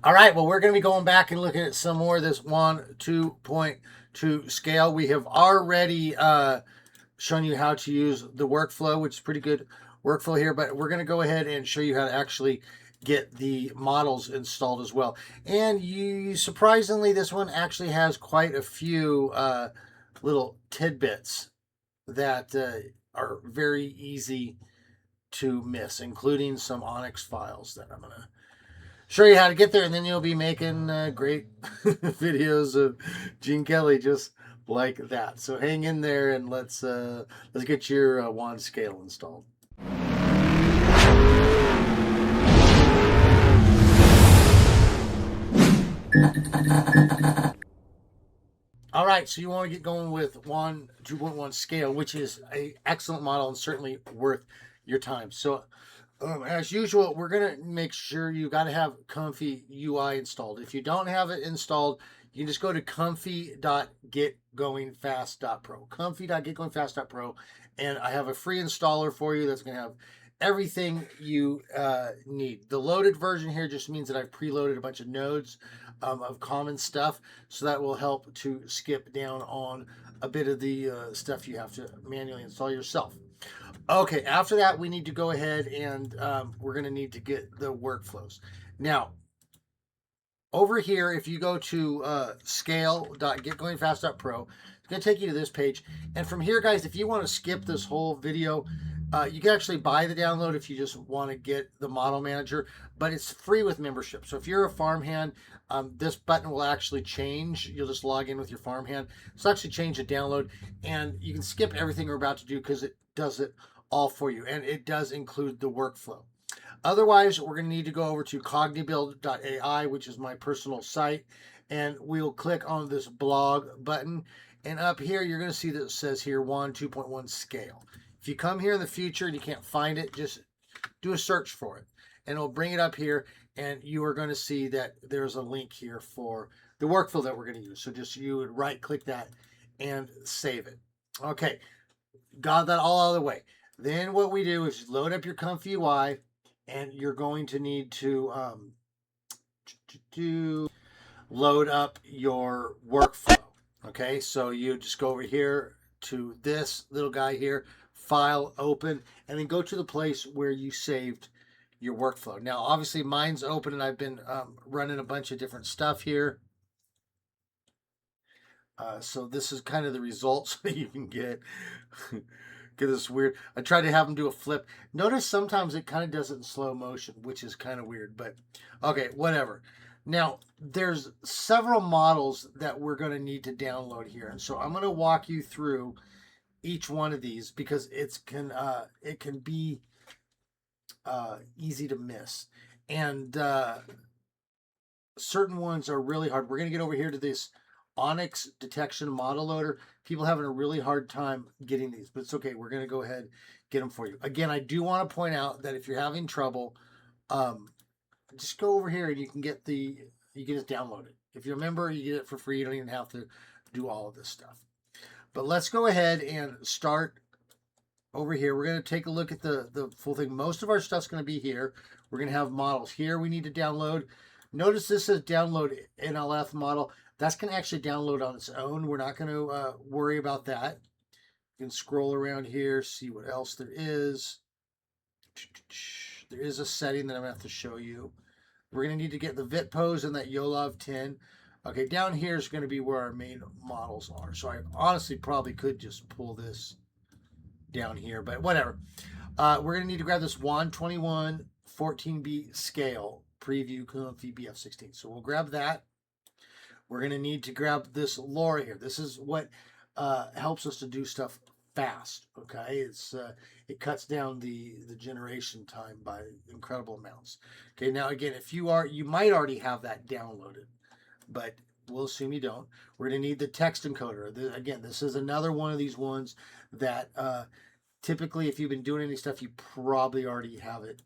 All right, well, we're going to be going back and looking at some more of this WAN 2.2 scale. We have already shown you how to use the workflow, which is pretty good workflow here, but we're going to go ahead and show you how to actually get the models installed as well. And you surprisingly, this one actually has quite a few little tidbits that are very easy to miss, including some Onyx files that I'm going to show you how to get there, and then you'll be making great videos of Gene Kelly just like that. So hang in there and let's get your WAN scale installed. All right, so you want to get going with WAN 2.1 scale, which is an excellent model and certainly worth your time. So as usual, we're going to make sure you got to have ComfyUI installed. If you don't have it installed, you can just go to comfy.getgoingfast.pro. Comfy.getgoingfast.pro, and I have a free installer for you that's going to have everything you need. The loaded version here just means that I've preloaded a bunch of nodes of common stuff, so that will help to skip down on a bit of the stuff you have to manually install yourself. Okay, after that, we need to go ahead and we're going to need to get the workflows. Now, over here, if you go to scale.getgoingfast.pro, it's going to take you to this page. And from here, guys, if you want to skip this whole video, you can actually buy the download if you just want to get the model manager, but it's free with membership. So if you're a farmhand, this button will actually change. You'll just log in with your farmhand. So actually change the download, and you can skip everything we're about to do because it does it all for you, and it does include the workflow. Otherwise, we're going to need to go over to cognibuild.ai, which is my personal site, and we'll click on this blog button, and up here you're going to see that it says here WAN 2.1 scale. If you come here in the future and you can't find it, just do a search for it, and it'll bring it up here, and you are going to see that there's a link here for the workflow that we're going to use. So just you would right click that and save it. Okay, got that all out of the way. Then what we do is load up your ComfyUI, and you're going to need to load up your workflow. Okay, so you just go over here to this little guy here, file, open, and then go to the place where you saved your workflow. Now, obviously, mine's open, and I've been running a bunch of different stuff here. So this is kind of the results that you can get. Get this weird. I tried to have them do a flip. Notice sometimes it kind of does it in slow motion, which is kind of weird, but okay, whatever. Now, there's several models that we're going to need to download here. And so I'm going to walk you through each one of these because it can be easy to miss. And certain ones are really hard. We're going to get over here to this Onyx detection model loader. People having a really hard time getting these, but it's okay. We're going to go ahead and get them for you. Again, I do want to point out that if you're having trouble, just go over here and you can just download it. If you're a member, you get it for free. You don't even have to do all of this stuff. But let's go ahead and start over here. We're going to take a look at the full thing. Most of our stuff's going to be here. We're going to have models here we need to download. Notice this says download NLF model. That's going to actually download on its own. We're not going to worry about that. You can scroll around here, see what else there is. There is a setting that I'm going to have to show you. We're going to need to get the VitPose and that YOLOV 10. Okay, down here is going to be where our main models are. So I honestly probably could just pull this down here, but whatever. We're going to need to grab this WAN 2.1 14B scale preview Comfy BF16. So we'll grab that. We're going to need to grab this LoRa here. This is what helps us to do stuff fast. Okay, it cuts down the generation time by incredible amounts. Okay, now again, if you might already have that downloaded, but we'll assume you don't. We're going to need the text encoder. Again, this is another one of these ones that typically, if you've been doing any stuff, you probably already have it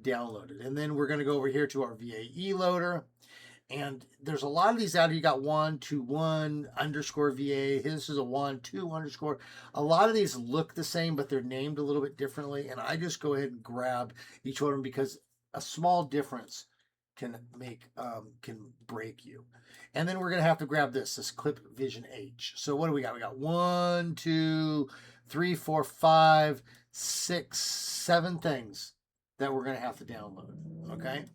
downloaded. And then we're going to go over here to our VAE loader. And there's a lot of these out here. You got WAN 2.1 underscore VA. This is a WAN 2 underscore. A lot of these look the same, but they're named a little bit differently. And I just go ahead and grab each one of them because a small difference can break you. And then we're going to have to grab this Clip Vision H. So what do we got? We got 1, 2, 3, 4, 5, 6, 7 things that we're going to have to download. Okay,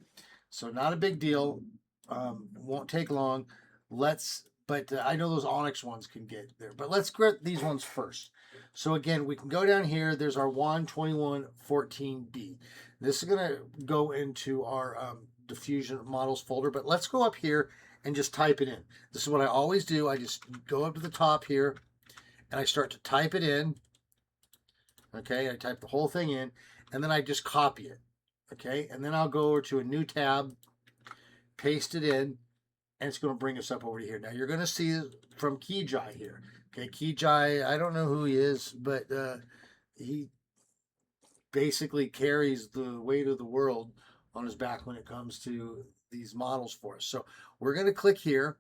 so not a big deal. Won't take long. But I know those Onyx ones can get there. But let's grab these ones first. So again, we can go down here. There's our WAN 2.1 14B. This is going to go into our diffusion models folder. But let's go up here and just type it in. This is what I always do. I just go up to the top here and I start to type it in. Okay, I type the whole thing in and then I just copy it. Okay, and then I'll go over to a new tab, paste it in, and it's going to bring us up over here. Now you're going to see from Kijai here. Okay, Kijai, I don't know who he is, but he basically carries the weight of the world on his back when it comes to these models for us. So we're going to click here.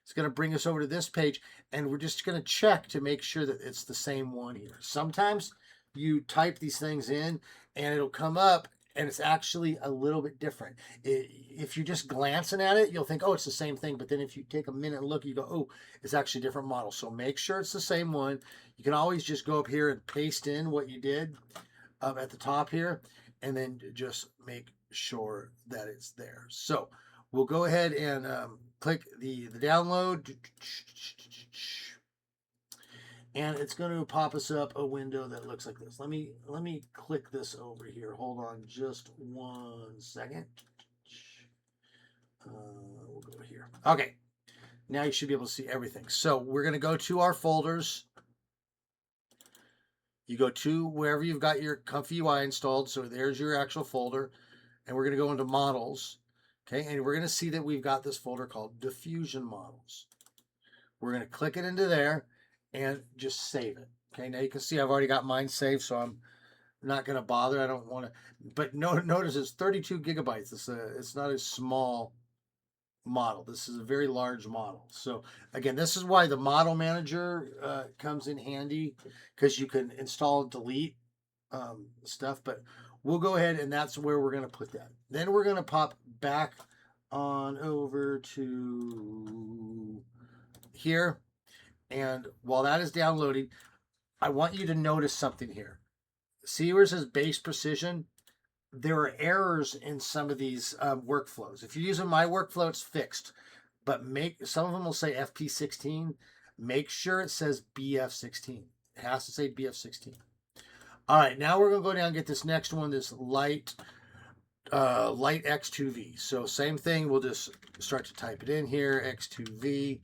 It's going to bring us over to this page, and we're just going to check to make sure that it's the same one here. Sometimes you type these things in, and it'll come up, and it's actually a little bit different. If you're just glancing at it, you'll think, oh, it's the same thing. But then if you take a minute and look, you go, oh, it's actually a different model. So make sure it's the same one. You can always just go up here and paste in what you did at the top here, and then just make sure that it's there. So we'll go ahead and click the download. And it's going to pop us up a window that looks like this. Let me click this over here. Hold on just 1 second. We'll go here. Okay. Now you should be able to see everything. So we're going to go to our folders. You go to wherever you've got your ComfyUI installed. So there's your actual folder. And we're going to go into models. Okay. And we're going to see that we've got this folder called diffusion models. We're going to click it into there and just save it. Okay, now you can see I've already got mine saved, so I'm not going to bother. I don't want to, but notice it's 32 gigabytes. It's not a small model. This is a very large model. So again, this is why the model manager comes in handy, because you can install and delete stuff, but we'll go ahead and that's where we're going to put that. Then we're going to pop back on over to here. And while that is downloading, I want you to notice something here. See where it says base precision? There are errors in some of these workflows. If you're using my workflow, it's fixed. But some of them will say FP16. Make sure it says BF16. It has to say BF16. All right, now we're going to go down and get this next one, this light X2V. So same thing, we'll just start to type it in here, X2V.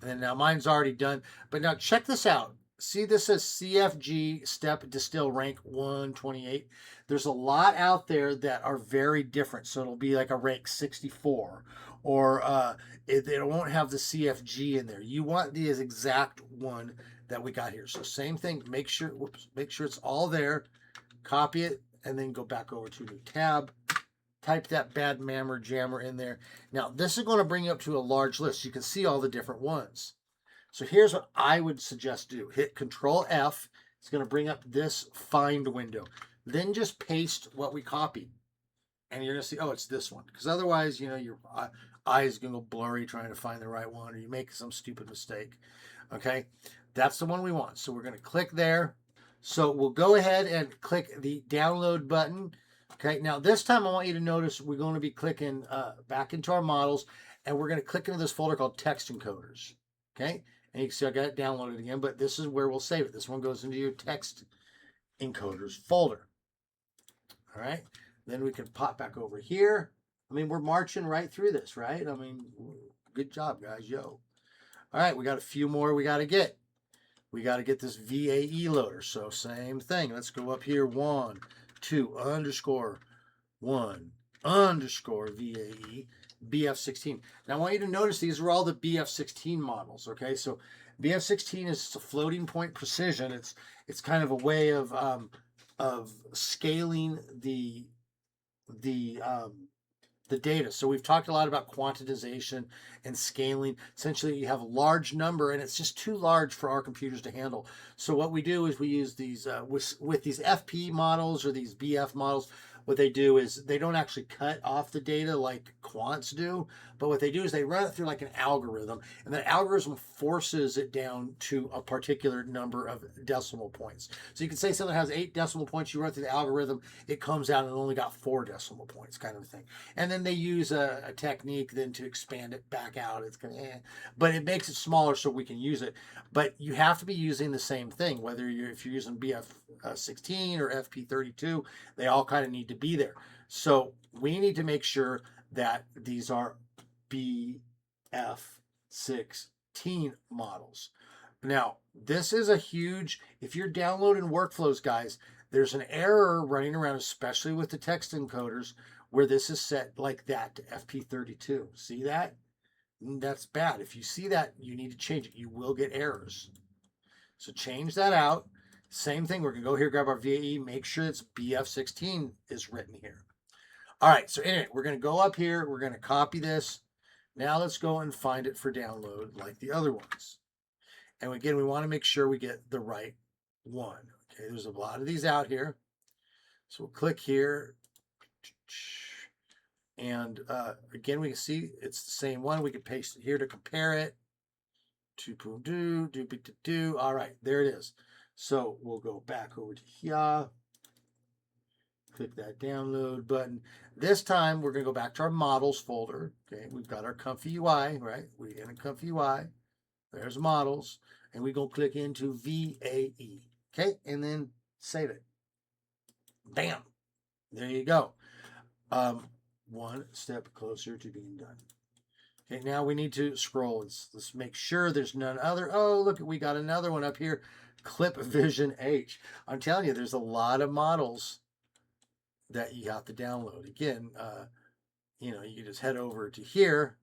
And then now mine's already done. But now check this out. See, this says CFG step distill rank 128. There's a lot out there that are very different. So it'll be like a rank 64. Or they won't have the CFG in there. You want the exact one that we got here. So same thing. Make sure it's all there. Copy it. And then go back over to a new tab. Type that bad mammer jammer in there. Now, this is going to bring you up to a large list. You can see all the different ones. So here's what I would suggest to do. Hit Control F. It's going to bring up this find window. Then just paste what we copied. And you're going to see, oh, it's this one. Because otherwise, you know, your eyes going to go blurry trying to find the right one, or you make some stupid mistake. Okay? That's the one we want. So we're going to click there. So we'll go ahead and click the download button. Okay, now this time I want you to notice we're going to be clicking back into our models, and we're going to click into this folder called text encoders. Okay, and you can see I got it downloaded again, but this is where we'll save it. This one goes into your text encoders folder. All right, then we can pop back over here. I mean, we're marching right through this, right? I mean, good job, guys, yo. All right, we got a few more we got to get. We got to get this VAE loader, so same thing. Let's go up here, WAN 2.1 VAE BF16. Now I want you to notice these are all the BF16 models. Okay, so BF16 is a floating point precision. It's kind of a way of scaling the data. So we've talked a lot about quantization and scaling. Essentially, you have a large number, and it's just too large for our computers to handle. So what we do is we use these with these FP models or these BF models. what they do is they don't actually cut off the data like quants do, but what they do is they run it through like an algorithm, and that algorithm forces it down to a particular number of decimal points. So you can say something has 8 decimal points, you run through the algorithm, it comes out and only got 4 decimal points, kind of a thing. And then they use a technique then to expand it back out. It's kind of, but it makes it smaller so we can use it. But you have to be using the same thing, whether if you're using BF16 or FP32, they all kind of need to be there. So we need to make sure that these are BF16 models. Now, this is a huge, if you're downloading workflows, guys, there's an error running around, especially with the text encoders, where this is set like that to FP32. See that? That's bad. If you see that, you need to change it. You will get errors. So change that out. Same thing. We're going to go here, grab our VAE, make sure it's BF16 is written here. All right. So anyway, we're going to go up here. We're going to copy this. Now let's go and find it for download like the other ones. And again, we want to make sure we get the right one. Okay, there's a lot of these out here. So we'll click here. And again, we can see it's the same one. We can paste it here to compare it. All right, there it is. So we'll go back over to here. Click that download button. This time, we're going to go back to our models folder. Okay, we've got our ComfyUI, right? We're in a ComfyUI. There's models. And we're going to click into VAE. Okay, and then save it. Bam. There you go. One step closer to being done. Okay, now we need to scroll. Let's make sure there's none other. Oh, look, we got another one up here. Clip Vision H. I'm telling you, there's a lot of models that you have to download. Again, you can just head over to here,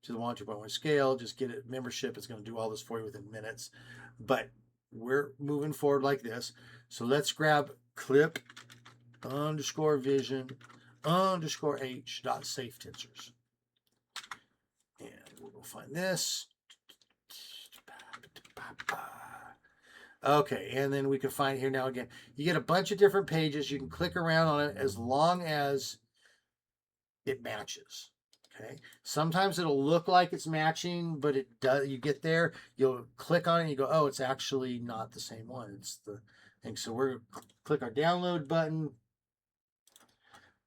to the WAN 2.1 scale, just get it membership. It's going to do all this for you within minutes. But we're moving forward like this. So let's grab clip _ vision _ h dot safe tensors. And we'll go find this. Okay, and then we can find here now again. You get a bunch of different pages. You can click around on it as long as it matches. Okay. Sometimes it'll look like it's matching, but it does. You get there, you'll click on it, and you go, oh, it's actually not the same one. It's the thing. So we're going to click our download button.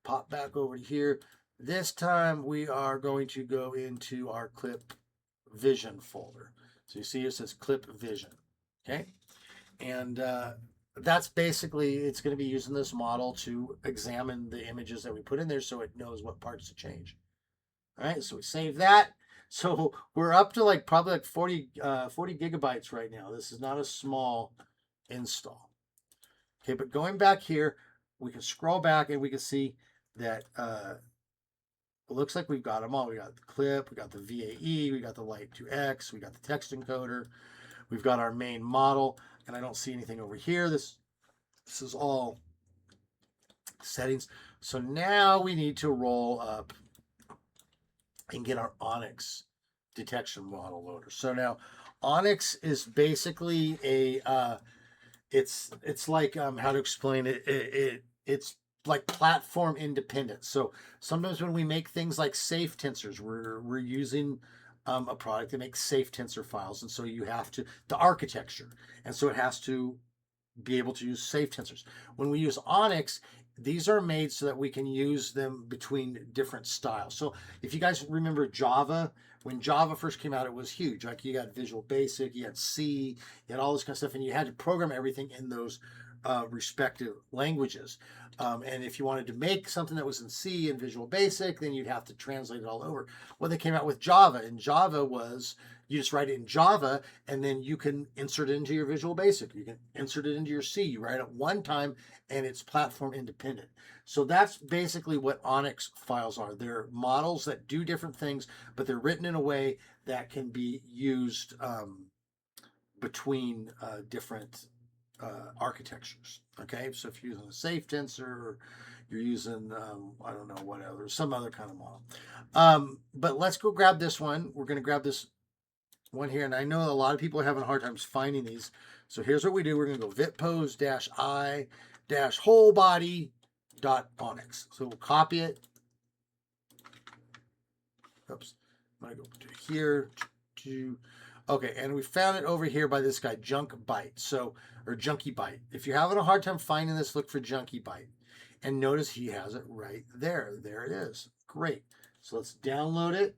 Pop back over to here. This time we are going to go into our clip vision folder. So you see it says clip vision. Okay. And that's basically, it's going to be using this model to examine the images that we put in there so it knows what parts to change. All right. So we save that. So we're up to probably 40 gigabytes right now. This is not a small install. Okay. But going back here, we can scroll back and we can see that it looks like we've got them all. We got the clip, we got the VAE, we got the Light 2X, we got the text encoder, we've got our main model, and I don't see anything over here. This is all settings. So now we need to roll up and get our Onyx detection model loader. So now Onyx is basically a it's like how to explain it. It's like platform independent. So sometimes when we make things like safe tensors, we're using a product that makes safe tensor files, and so you have to the architecture, and so it has to be able to use safe tensors. When we use Onyx, these are made so that we can use them between different styles. So if you guys remember Java, when Java first came out, it was huge. Like you had Visual Basic, you had C, you had all this kind of stuff, and you had to program everything in those respective languages. And if you wanted to make something that was in C and Visual Basic, then you'd have to translate it all over. Well, they came out with Java, and Java was, you just write it in Java, and then you can insert it into your Visual Basic. You can insert it into your C. You write it one time, and it's platform independent. So that's basically what Onyx files are. They're models that do different things, but they're written in a way that can be used between different architectures. Okay, so if you're using a safe tensor, or you're using I don't know what other, some other kind of model. But let's go grab this one. We're going to grab this one here, and I know a lot of people are having a hard time finding these. So here's what we do. We're going to go vitpose -i whole body .onyx. So we'll copy it. Oops. I'm going to go to here. Okay, and we found it over here by this guy, Junk Byte. So, or Junkie Byte. If you're having a hard time finding this, look for Junkie Byte. And notice he has it right there. There it is. Great. So let's download it.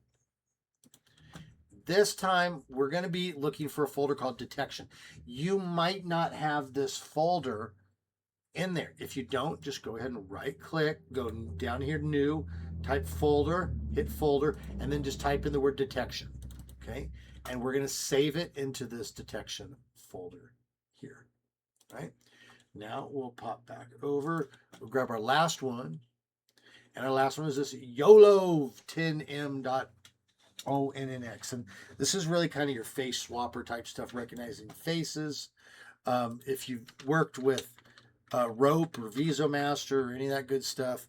This time, we're going to be looking for a folder called detection. You might not have this folder in there. If you don't, just go ahead and right click, go down here, new, type folder, hit folder, and then just type in the word detection. Okay. And we're going to save it into this detection folder here. Right. Now we'll pop back over. We'll grab our last one. And our last one is this YOLO 10m.ONNX. And this is really kind of your face swapper type stuff, recognizing faces. If you've worked with Rope or VisoMaster or any of that good stuff,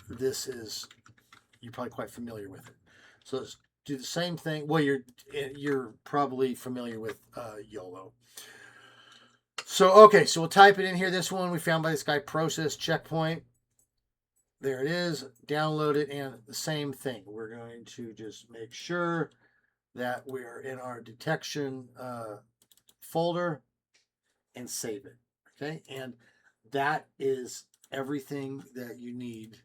this is, you're probably quite familiar with it. So let's do the same thing. Well, you're probably familiar with YOLO. So, okay, so we'll type it in here. This one we found by this guy, Process Checkpoint. There it is. Download it, and the same thing. We're going to just make sure that we're in our detection folder and save it. Okay, and that is everything that you need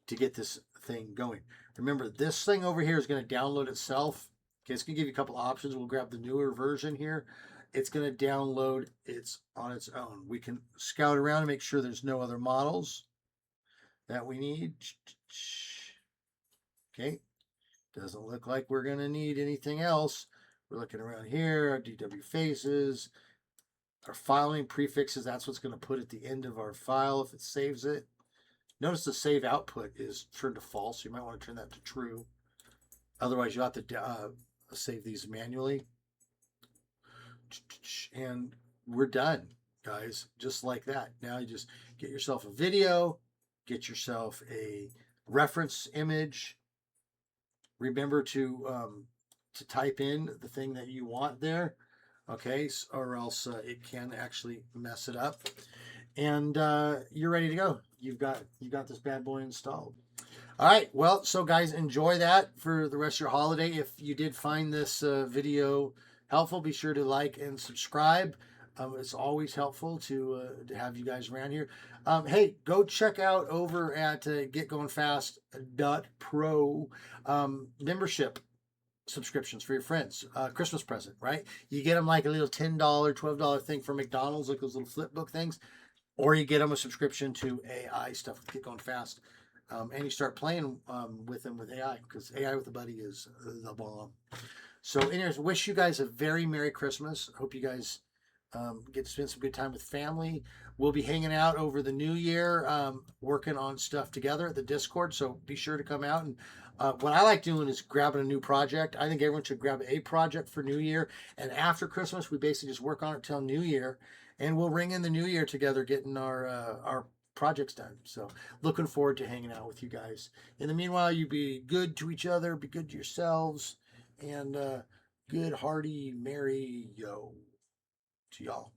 to get this thing going. Remember, this thing over here is going to download itself. Okay, it's going to give you a couple options. We'll grab the newer version here. It's going to download it's on its own. We can scout around and make sure there's no other models that we need. Okay, doesn't look like we're going to need anything else. We're looking around here, our DW faces, our filing prefixes. That's what's going to put at the end of our file if it saves it. Notice the save output is turned to false. So you might want to turn that to true. Otherwise, you'll have to save these manually. And we're done, guys, just like that. Now you just get yourself a video, get yourself a reference image. Remember to type in the thing that you want there, okay, or else it can actually mess it up. And you're ready to go. You've got this bad boy installed. All right, well, so guys, enjoy that for the rest of your holiday. If you did find this video helpful, be sure to like and subscribe. It's always helpful to have you guys around here. Hey, go check out over at getgoingfast.pro membership subscriptions for your friends. Christmas present, right? You get them like a little $10, $12 thing from McDonald's, like those little flip book things, or you get them a subscription to AI stuff with Get Going Fast. And you start playing with them with AI, because AI with a buddy is the bomb. So anyways, wish you guys a very Merry Christmas. Hope you guys get to spend some good time with family. We'll be hanging out over the new year, working on stuff together at the Discord. So be sure to come out. And what I like doing is grabbing a new project. I think everyone should grab a project for New Year. And after Christmas, we basically just work on it till New Year. And we'll ring in the New Year together, getting our projects done. So looking forward to hanging out with you guys. In the meanwhile, you be good to each other, be good to yourselves, and good, hearty, merry yo to y'all.